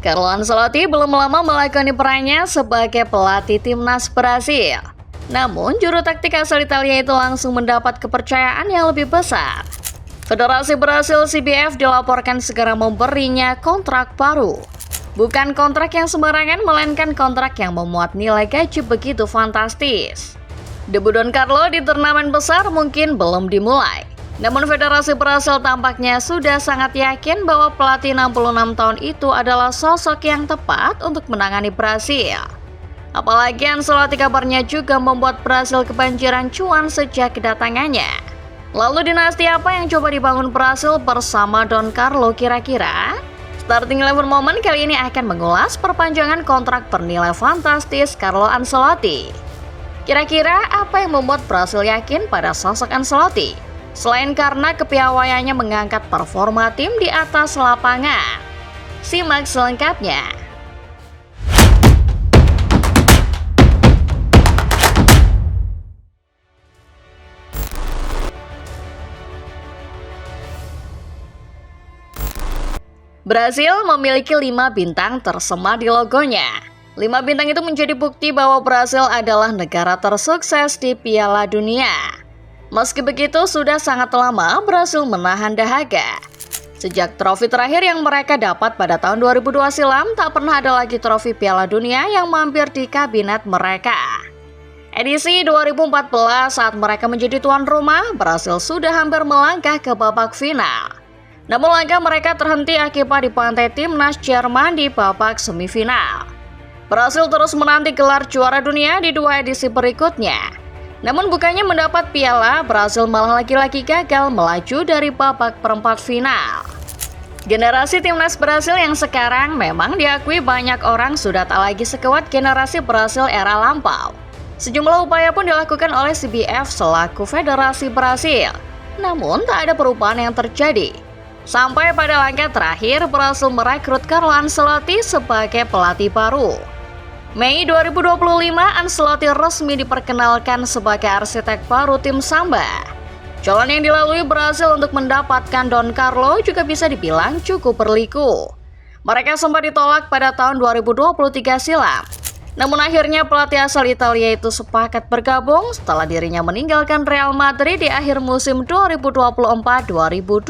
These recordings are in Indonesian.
Carlo Ancelotti belum lama melakoni perannya sebagai pelatih timnas Brasil. Namun, juru taktik asal Italia itu langsung mendapat kepercayaan yang lebih besar. Federasi Brasil CBF dilaporkan segera memberinya kontrak baru. Bukan kontrak yang sembarangan, melainkan kontrak yang memuat nilai gaji begitu fantastis. Debut Don Carlo di turnamen besar mungkin belum dimulai. Namun Federasi Brasil tampaknya sudah sangat yakin bahwa pelatih 66 tahun itu adalah sosok yang tepat untuk menangani Brasil. Apalagi Ancelotti kabarnya juga membuat Brasil kebanjiran cuan sejak kedatangannya. Lalu dinasti apa yang coba dibangun Brasil bersama Don Carlo kira-kira? Starting Eleven Moment kali ini akan mengulas perpanjangan kontrak bernilai fantastis Carlo Ancelotti. Kira-kira apa yang membuat Brasil yakin pada sosok Ancelotti? Selain karena kepiawaiannya mengangkat performa tim di atas lapangan. Simak selengkapnya. Brasil memiliki 5 bintang tersema di logonya. 5 bintang itu menjadi bukti bahwa Brasil adalah negara tersukses di Piala Dunia. Meski begitu, sudah sangat lama Brasil menahan dahaga. Sejak trofi terakhir yang mereka dapat pada tahun 2002 silam, tak pernah ada lagi trofi Piala Dunia yang mampir di kabinet mereka. Edisi 2014 saat mereka menjadi tuan rumah, Brasil sudah hampir melangkah ke babak final. Namun langkah mereka terhenti akibat dibantai timnas Jerman di babak semifinal. Brasil terus menanti gelar juara dunia di 2 edisi berikutnya. Namun bukannya mendapat piala, Brasil malah lagi-lagi gagal melaju dari babak perempat final. Generasi timnas Brasil yang sekarang memang diakui banyak orang sudah tak lagi sekuat generasi Brasil era lampau. Sejumlah upaya pun dilakukan oleh CBF selaku Federasi Brasil. Namun tak ada perubahan yang terjadi. Sampai pada langkah terakhir, Brasil merekrut Carlo Ancelotti sebagai pelatih baru. Mei 2025, Ancelotti resmi diperkenalkan sebagai arsitek baru tim Samba. Jalan yang dilalui Brasil untuk mendapatkan Don Carlo juga bisa dibilang cukup berliku. Mereka sempat ditolak pada tahun 2023 silam. Namun akhirnya pelatih asal Italia itu sepakat bergabung setelah dirinya meninggalkan Real Madrid di akhir musim 2024-2025.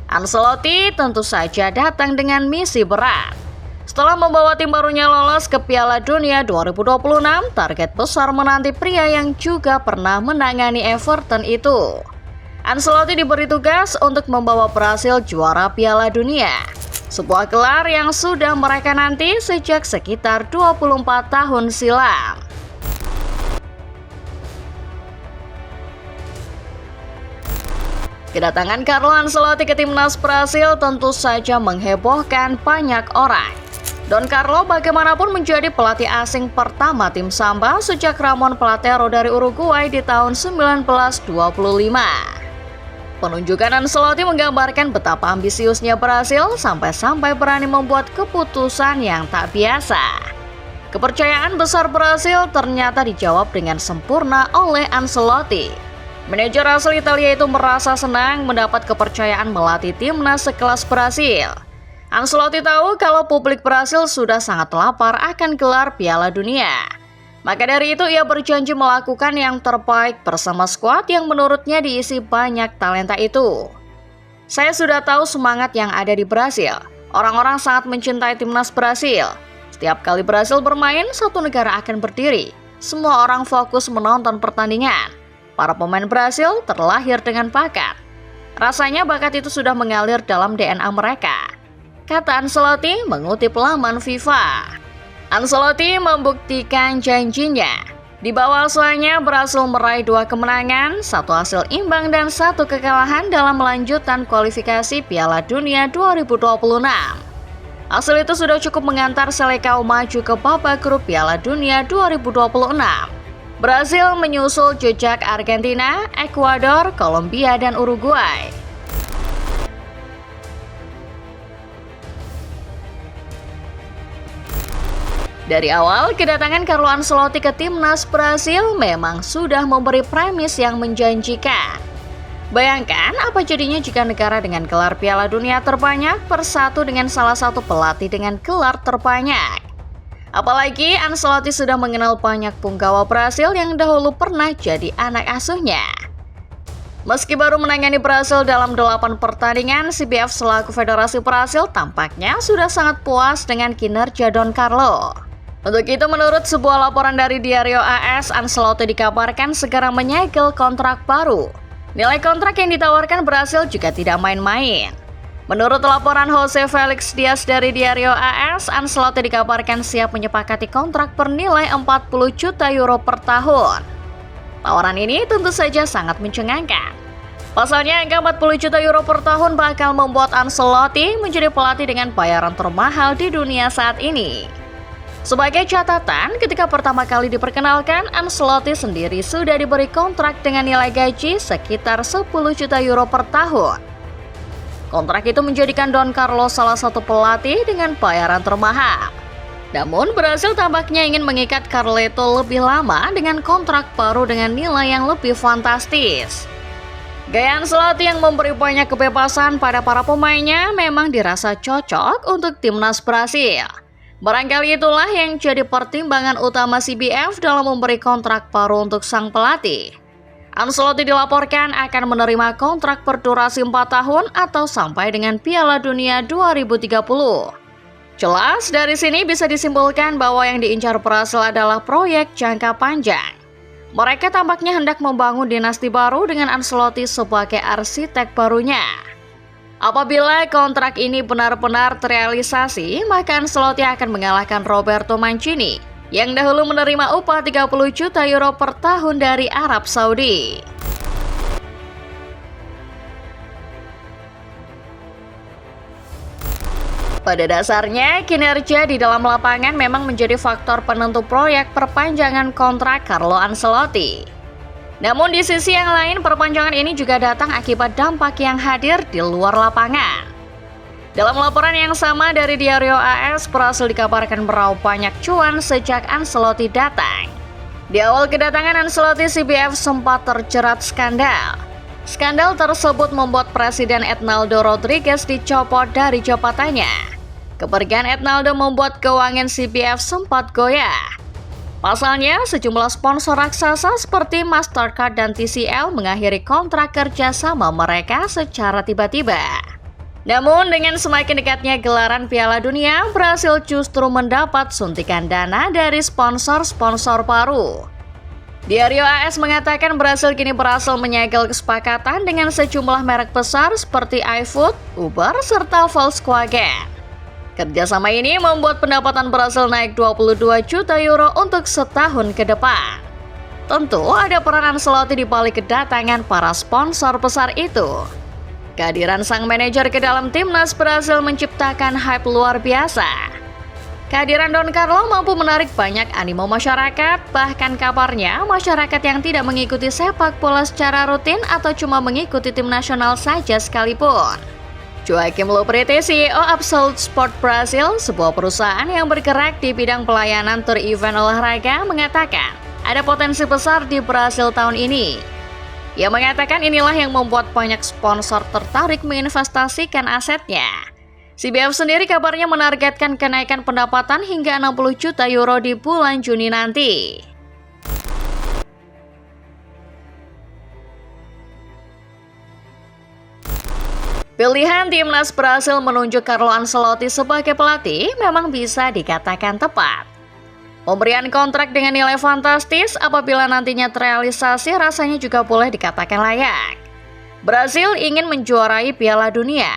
Ancelotti tentu saja datang dengan misi berat. Setelah membawa tim barunya lolos ke Piala Dunia 2026, target besar menanti pria yang juga pernah menangani Everton itu. Ancelotti diberi tugas untuk membawa Brasil juara Piala Dunia, sebuah gelar yang sudah mereka nanti sejak sekitar 24 tahun silam. Kedatangan Carlo Ancelotti ke timnas Brasil tentu saja menghebohkan banyak orang. Don Carlo bagaimanapun menjadi pelatih asing pertama tim Samba sejak Ramon Platero dari Uruguay di tahun 1925. Penunjukan Ancelotti menggambarkan betapa ambisiusnya Brasil sampai-sampai berani membuat keputusan yang tak biasa. Kepercayaan besar Brasil ternyata dijawab dengan sempurna oleh Ancelotti. Manajer asal Italia itu merasa senang mendapat kepercayaan melatih timnas sekelas Brasil. Ancelotti tahu kalau publik Brasil sudah sangat lapar akan gelar Piala Dunia. Maka dari itu ia berjanji melakukan yang terbaik bersama skuad yang menurutnya diisi banyak talenta itu. Saya sudah tahu semangat yang ada di Brasil. Orang-orang sangat mencintai timnas Brasil. Setiap kali Brasil bermain, satu negara akan berdiri. Semua orang fokus menonton pertandingan. Para pemain Brasil terlahir dengan bakat. Rasanya bakat itu sudah mengalir dalam DNA mereka, kata Ancelotti mengutip laman FIFA. Ancelotti membuktikan janjinya. Di bawah asuhannya Brasil meraih 2 kemenangan, 1 hasil imbang dan 1 kekalahan dalam melanjutkan kualifikasi Piala Dunia 2026. Hasil itu sudah cukup mengantar Selecao maju ke babak grup Piala Dunia 2026. Brasil menyusul jejak Argentina, Ekuador, Kolombia, dan Uruguay. Dari awal, kedatangan Carlo Ancelotti ke timnas Brasil memang sudah memberi premis yang menjanjikan. Bayangkan apa jadinya jika negara dengan gelar Piala Dunia terbanyak bersatu dengan salah satu pelatih dengan gelar terbanyak. Apalagi Ancelotti sudah mengenal banyak punggawa Brasil yang dahulu pernah jadi anak asuhnya. Meski baru menangani Brasil dalam 8 pertandingan, CBF selaku Federasi Brasil tampaknya sudah sangat puas dengan kinerja Don Carlo. Untuk itu, menurut sebuah laporan dari Diario AS, Ancelotti dikabarkan segera menyegel kontrak baru. Nilai kontrak yang ditawarkan Brasil juga tidak main-main. Menurut laporan Jose Felix Diaz dari Diario AS, Ancelotti dikabarkan siap menyepakati kontrak bernilai 40 juta euro per tahun. Tawaran ini tentu saja sangat mencengangkan. Pasalnya, angka 40 juta euro per tahun bakal membuat Ancelotti menjadi pelatih dengan bayaran termahal di dunia saat ini. Sebagai catatan, ketika pertama kali diperkenalkan, Ancelotti sendiri sudah diberi kontrak dengan nilai gaji sekitar 10 juta euro per tahun. Kontrak itu menjadikan Don Carlo salah satu pelatih dengan bayaran termahal. Namun, Brasil tampaknya ingin mengikat Carleto lebih lama dengan kontrak baru dengan nilai yang lebih fantastis. Gaya Ancelotti yang memberi banyak kebebasan pada para pemainnya memang dirasa cocok untuk timnas Brasil. Barangkali itulah yang jadi pertimbangan utama CBF dalam memberi kontrak baru untuk sang pelatih. Ancelotti dilaporkan akan menerima kontrak berdurasi 4 tahun atau sampai dengan Piala Dunia 2030. Jelas dari sini bisa disimpulkan bahwa yang diincar Brasil adalah proyek jangka panjang. Mereka tampaknya hendak membangun dinasti baru dengan Ancelotti sebagai arsitek barunya. Apabila kontrak ini benar-benar terrealisasi, maka Ancelotti akan mengalahkan Roberto Mancini yang dahulu menerima upah 30 juta euro per tahun dari Arab Saudi. Pada dasarnya, kinerja di dalam lapangan memang menjadi faktor penentu proyek perpanjangan kontrak Carlo Ancelotti. Namun di sisi yang lain, perpanjangan ini juga datang akibat dampak yang hadir di luar lapangan. Dalam laporan yang sama dari Diario AS, Brasil dikabarkan meraup banyak cuan sejak Ancelotti datang. Di awal kedatangan Ancelotti, CBF sempat terjerat skandal. Skandal tersebut membuat Presiden Ednaldo Rodriguez dicopot dari jabatannya. Kepergian Ednaldo membuat keuangan CBF sempat goyah. Pasalnya, sejumlah sponsor raksasa seperti Mastercard dan TCL mengakhiri kontrak kerja sama mereka secara tiba-tiba. Namun, dengan semakin dekatnya gelaran Piala Dunia, Brasil justru mendapat suntikan dana dari sponsor-sponsor baru. Diario AS mengatakan Brasil kini berhasil menyegel kesepakatan dengan sejumlah merek besar seperti iFood, Uber, serta Volkswagen. Kerjasama ini membuat pendapatan Brasil naik 22 juta euro untuk setahun ke depan. Tentu ada peran Ancelotti di balik kedatangan para sponsor besar itu. Kehadiran sang manajer ke dalam timnas Brasil menciptakan hype luar biasa. Kehadiran Don Carlo mampu menarik banyak animo masyarakat, bahkan kabarnya masyarakat yang tidak mengikuti sepak bola secara rutin atau cuma mengikuti tim nasional saja sekalipun. Joaquim Loprete, CEO Absolute Sport Brasil, sebuah perusahaan yang bergerak di bidang pelayanan tur event olahraga, mengatakan ada potensi besar di Brasil tahun ini. Ia mengatakan inilah yang membuat banyak sponsor tertarik menginvestasikan asetnya. CBF sendiri kabarnya menargetkan kenaikan pendapatan hingga 60 juta euro di bulan Juni nanti. Pilihan timnas Brasil menunjuk Carlo Ancelotti sebagai pelatih memang bisa dikatakan tepat. Pemberian kontrak dengan nilai fantastis apabila nantinya terrealisasi rasanya juga boleh dikatakan layak. Brasil ingin menjuarai Piala Dunia,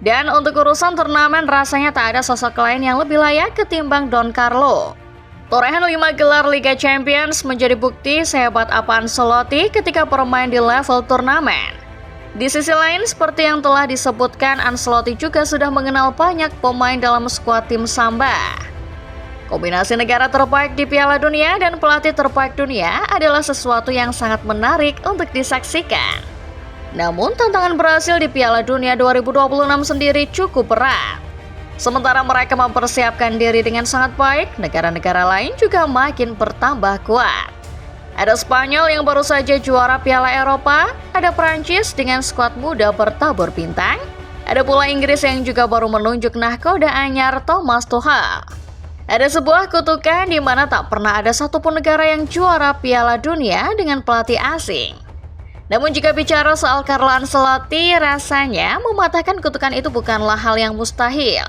dan untuk urusan turnamen rasanya tak ada sosok lain yang lebih layak ketimbang Don Carlo. Torehan 5 gelar Liga Champions menjadi bukti sehebat apa Ancelotti ketika bermain di level turnamen. Di sisi lain, seperti yang telah disebutkan, Ancelotti juga sudah mengenal banyak pemain dalam skuad tim Samba. Kombinasi negara terbaik di Piala Dunia dan pelatih terbaik dunia adalah sesuatu yang sangat menarik untuk disaksikan. Namun, tantangan Brasil di Piala Dunia 2026 sendiri cukup berat. Sementara mereka mempersiapkan diri dengan sangat baik, negara-negara lain juga makin bertambah kuat. Ada Spanyol yang baru saja juara Piala Eropa, ada Prancis dengan skuad muda bertabur bintang, ada pula Inggris yang juga baru menunjuk nahkoda anyar Thomas Tuchel. Ada sebuah kutukan di mana tak pernah ada satupun negara yang juara Piala Dunia dengan pelatih asing. Namun jika bicara soal Carlo Ancelotti, rasanya mematahkan kutukan itu bukanlah hal yang mustahil.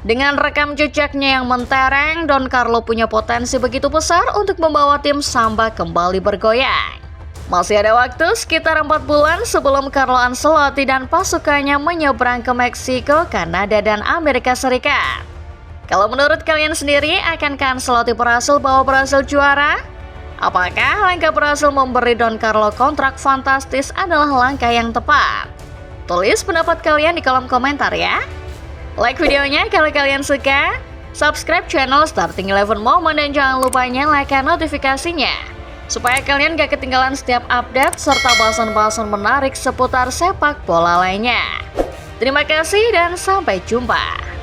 Dengan rekam jejaknya yang mentereng, Don Carlo punya potensi begitu besar untuk membawa tim Samba kembali bergoyang. Masih ada waktu sekitar 4 bulan sebelum Carlo Ancelotti dan pasukannya menyeberang ke Meksiko, Kanada, dan Amerika Serikat. Kalau menurut kalian sendiri, akankah Ancelotti berhasil bawa Brasil juara? Apakah langkah berhasil memberi Don Carlo kontrak fantastis adalah langkah yang tepat? Tulis pendapat kalian di kolom komentar ya. Like videonya kalau kalian suka, subscribe channel Starting 11 Moment, dan jangan lupa nyalakan notifikasinya supaya kalian gak ketinggalan setiap update serta bahasan-bahasan menarik seputar sepak bola lainnya. Terima kasih dan sampai jumpa.